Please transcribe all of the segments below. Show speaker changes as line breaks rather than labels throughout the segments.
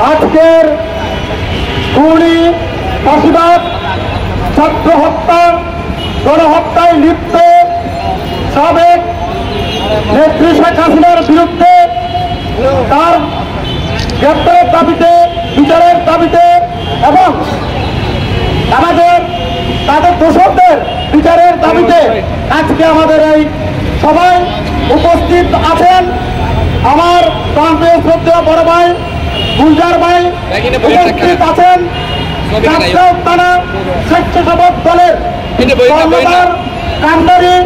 আজকের খুনি, ফাঁসিবাদ, ছাত্র হত্যা, গণহত্যায় লিপ্ত সাবেক নেত্রী শেখ হাসিনার বিরুদ্ধে তার গ্রেপ্তারের দাবিতে, বিচারের দাবিতে এবং তাদের দোষকদের বিচারের দাবিতে আজকে আমাদের এই সবাই উপস্থিত আছেন। আমার প্রান্তীয় শ্রদ্ধেয় বড় ভাই গুলজার ভাই উপস্থিত আছেন। থানা স্বেচ্ছাসেবক দলের কান্ডারি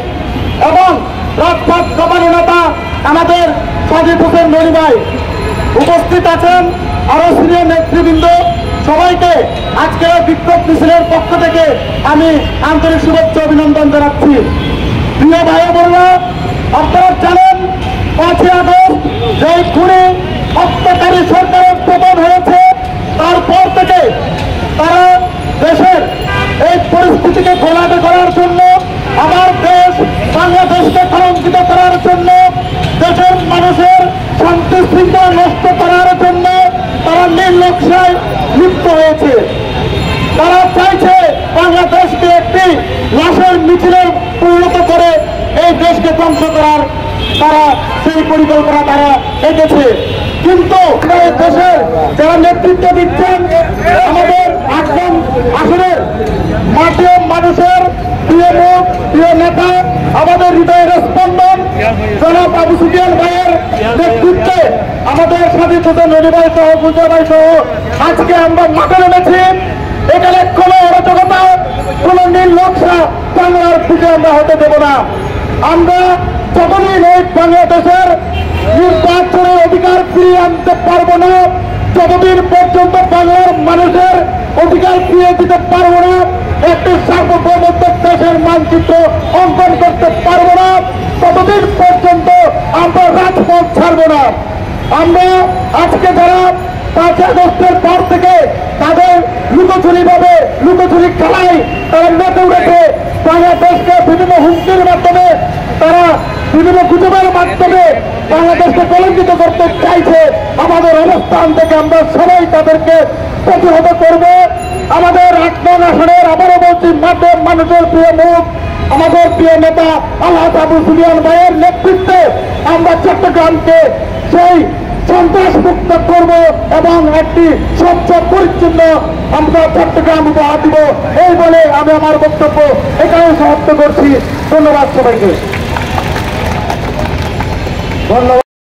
এবং রাজপথ কমানো নেতা আমাদের সাজিদ হোসেন মনি ভাই উপস্থিত আছেন। আরো সিনিয়র নেতৃবৃন্দ সবাইকে আজকের বিক্ষোভ মিছিলের পক্ষ থেকে আমি আন্তরিক শুভেচ্ছা অভিনন্দন জানাচ্ছি। প্রিয় ভাই বোনেরা, আপনারা জানেন 5ই আগস্ট যে খুনি হত্যাকারী সরকারের পতন হয়েছে, তারপর থেকে তারা দেশের এই পরিস্থিতিকে ঘোলাটে করার জন্য, আমার দেশ বাংলাদেশকে কলঙ্কিত করার জন্য, দেশের মানুষের শান্তি শৃঙ্খলা নষ্ট করার জন্য তারা নির্লজ্জায় লিপ্ত হয়েছে। তারা চাইছে বাংলাদেশকে একটি লাশের মিছিলের পরিণত করে এই দেশকে ধ্বংস করার তারা সেই পরিকল্পনা তারা এঁকেছে। কিন্তু দেশের যারা নেতৃত্ব দিচ্ছেন, আমাদের আসনের মাটির মানুষের প্রিয় মুখ, প্রিয় নেতা, আমাদের হৃদয়ের স্পন্দন জনাব আবু সুফিয়ান ভাইয়ের নেতৃত্বে আমাদের সাজিদ হোসেন মনি ভাই সহ গুলজার ভাই সহ আজকে আমরা মাঠে নেমেছি। এখানে কোনো অরাজকতা, কোনো নির্লজ্জা বাংলার দিকে আমরা হতে দেব না। আমরা যতদিন এই বাংলাদেশের নির্বাচনের অধিকার ফিরিয়ে আনতে পারবো না, যতদিন পর্যন্ত বাংলার মানুষের অধিকার ফিরিয়ে দিতে পারবো না, একটি সার্বভৌমত্ব দেশের মানচিত্র অঙ্কন করতে পারবো না, ততদিন পর্যন্ত আমরা রাজপথ ছাড়বো না। আমরা আজকে যারা 5 আগস্টের পর থেকে তাদের লুকোচুরি খেলায় তারা মেতে উঠেছে, বাংলাদেশকে বিভিন্ন হুমকির মাধ্যমে, তারা বিভিন্ন গুজবের মাধ্যমে বাংলাদেশকে কলঙ্কিত করতে চাইছে। আমাদের অবস্থান থেকে আমরা সবাই তাদেরকে প্রতিহত করব। আমাদের 8 নং আসনের আবারও বলছি মাঠের মানুষের প্রিয় মুখ, আমাদের প্রিয় নেতা আলহাজ আবু সুফিয়ান ভাইয়ের নেতৃত্বে আমরা চট্টগ্রামকে সেই সন্ত্রাস মুক্ত করব এবং একটি স্বচ্ছ পরিচ্ছন্ন আমরা চট্টগ্রাম উপহার দিব। এই বলে আমি আমার বক্তব্য এখানে সমাপ্ত করছি। ধন্যবাদ সবাইকে। ধন্যবাদ।